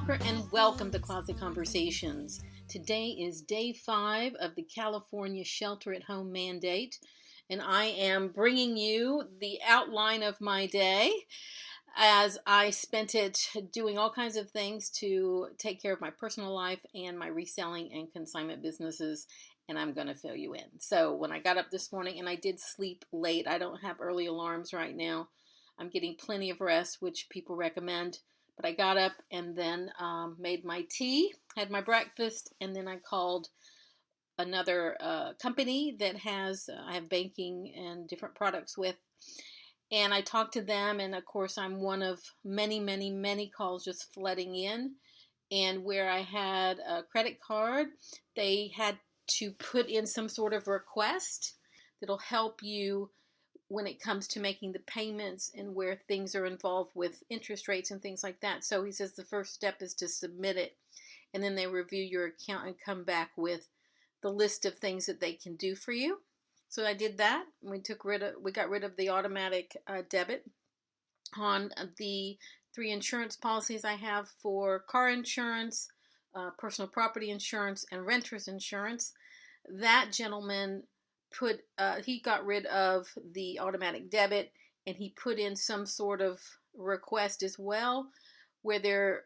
Walker, and welcome to Closet Conversations. Today is day 5 of the California Shelter-at-Home mandate, and I am bringing you the outline of my day as I spent it doing all kinds of things to take care of my personal life and my reselling and consignment businesses, and I'm going to fill you in. So when I got up this morning, and I did sleep late, I don't have early alarms right now. I'm getting plenty of rest, which people recommend. But I got up and then made my tea, had my breakfast, and then I called another company that I have banking and different products with. And I talked to them, and of course I'm one of many, many, many calls just flooding in. And where I had a credit card, they had to put in some sort of request that'll help you when it comes to making the payments and where things are involved with interest rates and things like that. So he says the first step is to submit it, and then they review your account and come back with the list of things that they can do for you. So I did that. We got rid of the automatic debit on the 3 insurance policies I have for car insurance, personal property insurance, and renter's insurance. That gentleman he got rid of the automatic debit, and he put in some sort of request as well, where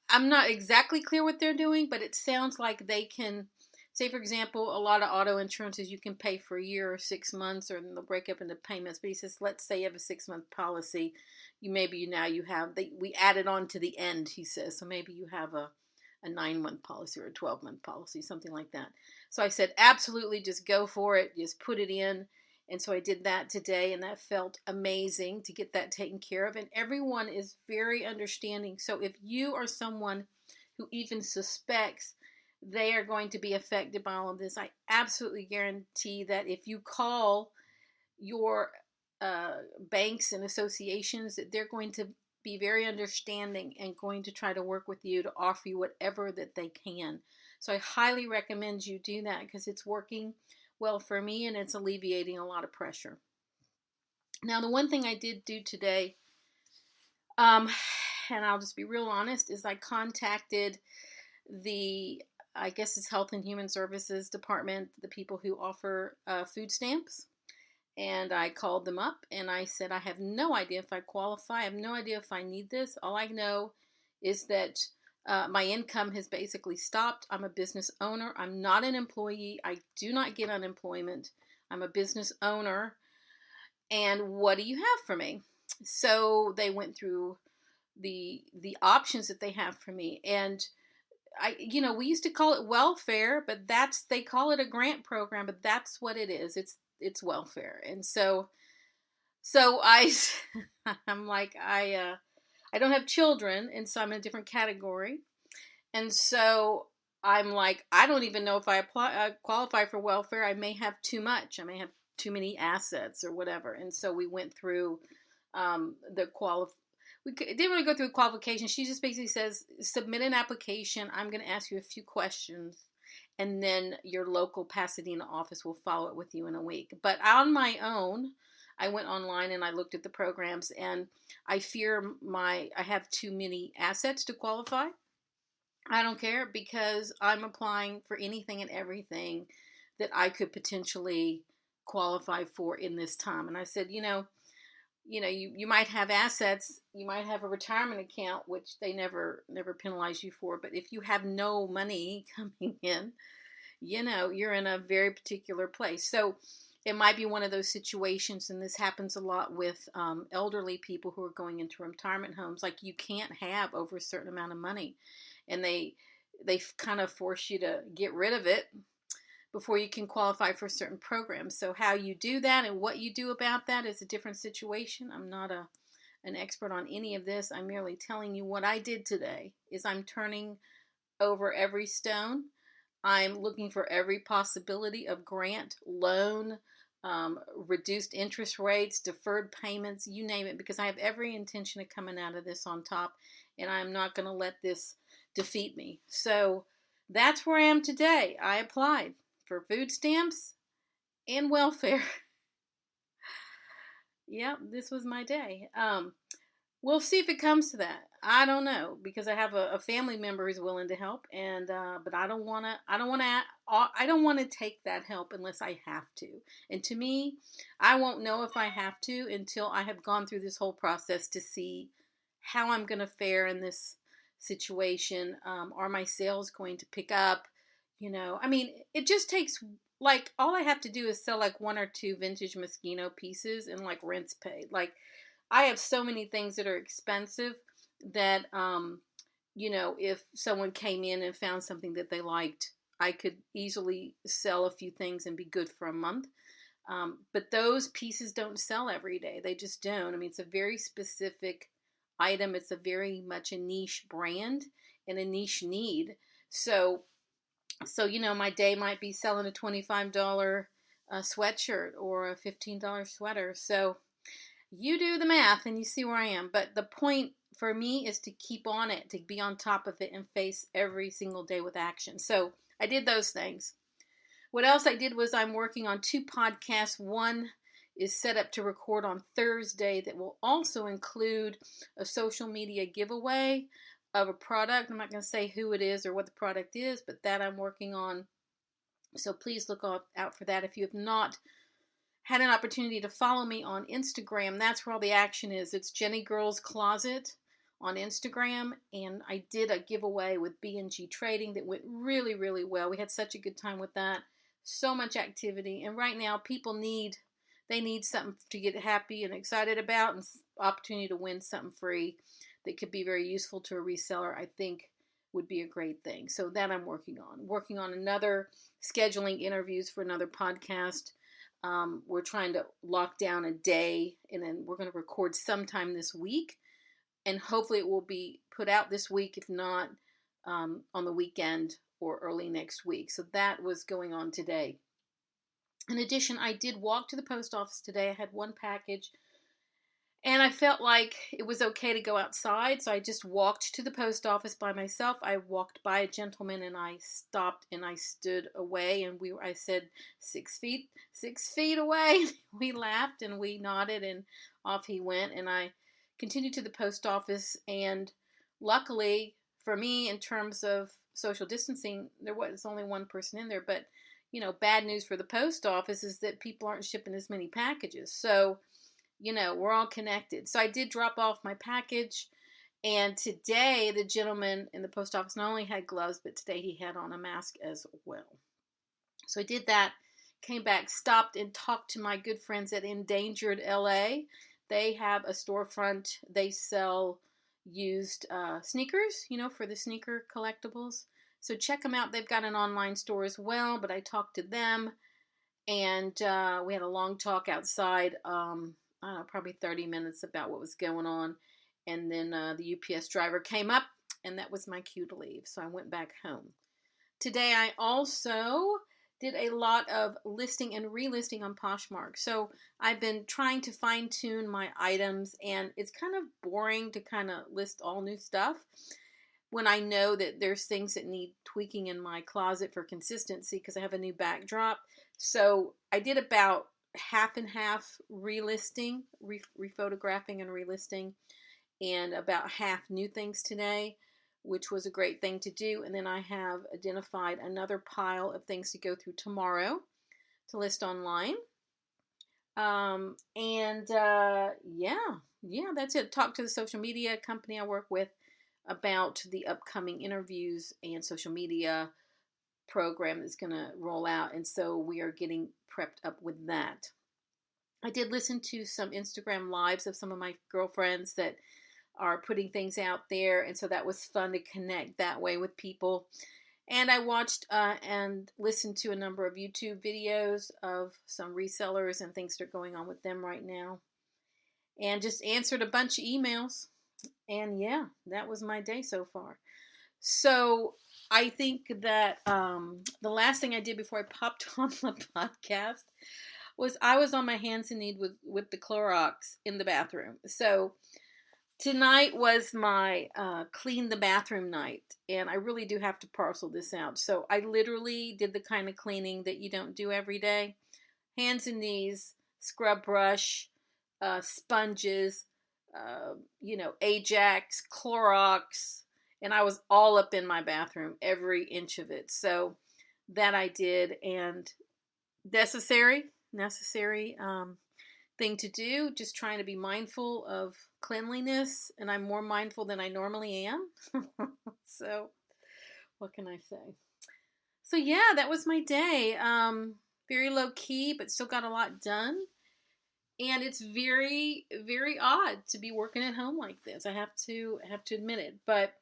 I'm not exactly clear what they're doing, but it sounds like they can, say for example, a lot of auto insurances you can pay for a year or 6 months, or they'll break up into payments. But he says, let's say you have a 6-month policy, we added on to the end, he says, so maybe you have a 9-month policy or a 12-month policy, something like that. So I said, absolutely, just go for it. Just put it in. And so I did that today, and that felt amazing to get that taken care of. And everyone is very understanding. So if you are someone who even suspects they are going to be affected by all of this, I absolutely guarantee that if you call your banks and associations, that they're going to be very understanding and going to try to work with you to offer you whatever that they can. So I highly recommend you do that because it's working well for me and it's alleviating a lot of pressure. Now, the one thing I did do today, and I'll just be real honest, is I contacted I guess it's Health and Human Services Department, the people who offer food stamps. And I called them up and I said, I have no idea if I qualify. I have no idea if I need this. All I know is that my income has basically stopped. I'm a business owner. I'm not an employee. I do not get unemployment. I'm a business owner. And what do you have for me? So they went through the options that they have for me. And we used to call it welfare, but they call it a grant program, but that's what it is. It's welfare. And so I'm like, I don't have children, and so I'm in a different category. And so I'm like, I don't even know if I qualify for welfare. I may have too much. I may have too many assets or whatever. And so we went through we didn't really go through the qualifications. She just basically says, submit an application. I'm going to ask you a few questions, and then your local Pasadena office will follow it with you in a week. But on my own, I went online and I looked at the programs, and I fear I have too many assets to qualify. I don't care, because I'm applying for anything and everything that I could potentially qualify for in this time. And I said, you might have assets, you might have a retirement account, which they never penalize you for. But if you have no money coming in, you're in a very particular place. So it might be one of those situations, and this happens a lot with elderly people who are going into retirement homes. Like, you can't have over a certain amount of money, and they kind of force you to get rid of it before you can qualify for certain programs. So how you do that and what you do about that is a different situation. I'm not an expert on any of this. I'm merely telling you what I did today is I'm turning over every stone. I'm looking for every possibility of grant, loan, reduced interest rates, deferred payments, you name it, because I have every intention of coming out of this on top, and I'm not going to let this defeat me. So that's where I am today. I applied for food stamps and welfare. Yeah, this was my day. We'll see if it comes to that. I don't know, because I have a family member who's willing to help, and but I don't want to. I don't want to take that help unless I have to. And to me, I won't know if I have to until I have gone through this whole process to see how I'm going to fare in this situation. Are my sales going to pick up? I mean, it just takes, like, all I have to do is sell like one or two vintage Moschino pieces and like rent's paid. Like, I have so many things that are expensive that, if someone came in and found something that they liked, I could easily sell a few things and be good for a month. But those pieces don't sell every day. They just don't. I mean, it's a very specific item. It's a very much a niche brand and a niche need. So, my day might be selling a $25 sweatshirt or a $15 sweater. So you do the math and you see where I am. But the point for me is to keep on it, to be on top of it and face every single day with action. So I did those things. What else I did was I'm working on 2 podcasts. One is set up to record on Thursday that will also include a social media giveaway of a product. I'm not going to say who it is or what the product is, but that I'm working on. So please look out for that. If you have not had an opportunity to follow me on Instagram, that's where all the action is. It's JennieGirl's Closet on Instagram, and I did a giveaway with B&G Trading that went really, really well. We had such a good time with that. So much activity, and right now people need something to get happy and excited about, and opportunity to win something free that could be very useful to a reseller, I think would be a great thing. So that I'm working on another scheduling interviews for another podcast. We're trying to lock down a day, and then we're going to record sometime this week, and hopefully it will be put out this week, if not on the weekend or early next week. So that was going on today. In addition, I did walk to the post office today. I had one package, and I felt like it was okay to go outside, so I just walked to the post office by myself. I walked by a gentleman, and I stopped, and I stood away, and I said, 6 feet away. We laughed, and we nodded, and off he went, and I continued to the post office, and luckily for me, in terms of social distancing, there was only one person in there, but, bad news for the post office is that people aren't shipping as many packages, so we're all connected. So I did drop off my package, and today the gentleman in the post office not only had gloves, but today he had on a mask as well. So I did that, came back, stopped and talked to my good friends at Endangered LA. They have a storefront. They sell used sneakers, for the sneaker collectibles. So check them out. They've got an online store as well, but I talked to them, and we had a long talk outside, I don't know, probably 30 minutes about what was going on. And then the UPS driver came up, and that was my cue to leave. So I went back home. Today I also did a lot of listing and relisting on Poshmark. So I've been trying to fine tune my items, and it's kind of boring to kind of list all new stuff when I know that there's things that need tweaking in my closet for consistency because I have a new backdrop. So I did about half and half relisting, rephotographing and relisting, and about half new things today, which was a great thing to do. And then I have identified another pile of things to go through tomorrow to list online. Yeah, that's it. Talk to the social media company I work with about the upcoming interviews and social media program that's going to roll out. And so we are getting prepped up with that. I did listen to some Instagram lives of some of my girlfriends that are putting things out there. And so that was fun to connect that way with people. And I watched and listened to a number of YouTube videos of some resellers and things that are going on with them right now. And just answered a bunch of emails. And yeah, that was my day so far. So I think that the last thing I did before I popped on the podcast was I was on my hands and knees with the Clorox in the bathroom. So tonight was my clean the bathroom night, and I really do have to parcel this out. So I literally did the kind of cleaning that you don't do every day. Hands and knees, scrub brush, sponges, Ajax, Clorox, and I was all up in my bathroom, every inch of it. So that I did, and necessary thing to do, just trying to be mindful of cleanliness, and I'm more mindful than I normally am. So what can I say? So yeah, that was my day. Very low key, but still got a lot done. And it's very, very odd to be working at home like this. I have to admit it. But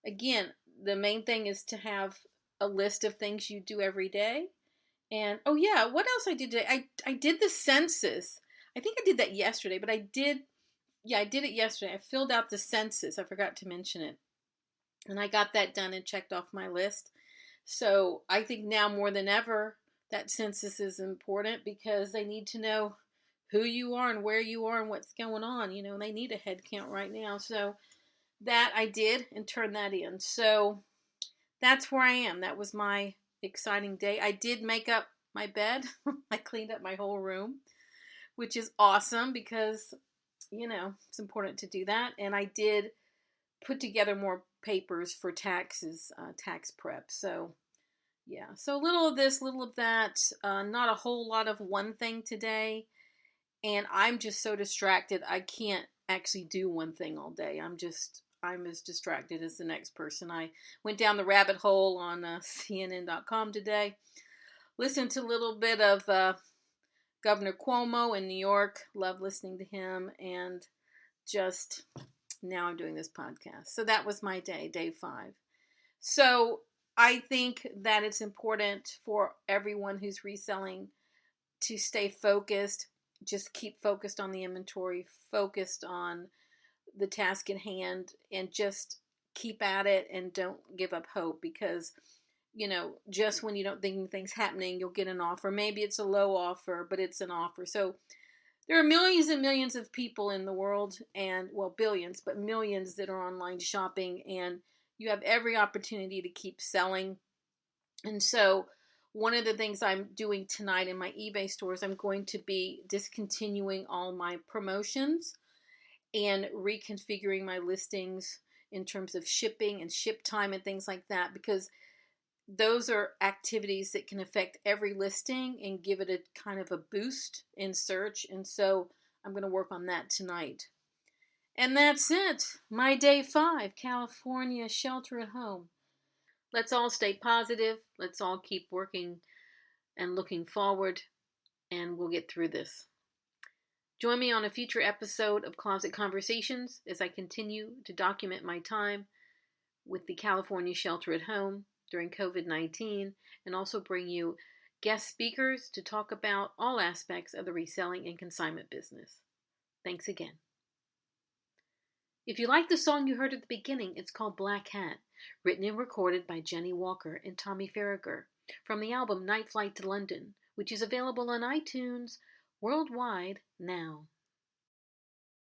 again, the main thing is to have a list of things you do every day. And oh yeah, what else I did today? I did the census. I think I did that yesterday, but I did it yesterday. I filled out the census. I forgot to mention it. And I got that done and checked off my list. So I think now more than ever, that census is important because they need to know who you are and where you are and what's going on. They need a head count right now. So that I did and turned that in. So that's where I am. That was my exciting day. I did make up my bed. I cleaned up my whole room, which is awesome because, it's important to do that. And I did put together more papers for taxes, tax prep. So yeah, so a little of this, little of that, not a whole lot of one thing today. And I'm just so distracted. I can't actually do one thing all day. I'm as distracted as the next person. I went down the rabbit hole on CNN.com today. Listened to a little bit of Governor Cuomo in New York. Love listening to him. And just now I'm doing this podcast. So that was my day, day 5. So I think that it's important for everyone who's reselling to stay focused. Just keep focused on the inventory, focused on the task at hand, and just keep at it and don't give up hope because, just when you don't think anything's happening, you'll get an offer. Maybe it's a low offer, but it's an offer. So there are millions and millions of people in the world, and billions, but millions that are online shopping, and you have every opportunity to keep selling. And so one of the things I'm doing tonight in my eBay stores, I'm going to be discontinuing all my promotions and reconfiguring my listings in terms of shipping and ship time and things like that, because those are activities that can affect every listing and give it a kind of a boost in search. And so I'm going to work on that tonight. And that's it. My day 5, California shelter at home. Let's all stay positive. Let's all keep working and looking forward, and we'll get through this. Join me on a future episode of Closet Conversations as I continue to document my time with the California shelter at home during COVID-19, and also bring you guest speakers to talk about all aspects of the reselling and consignment business. Thanks again. If you like the song you heard at the beginning, it's called Black Hat, written and recorded by Jennie Walker and Tommy Farragher from the album Night Flight to London, which is available on iTunes worldwide now.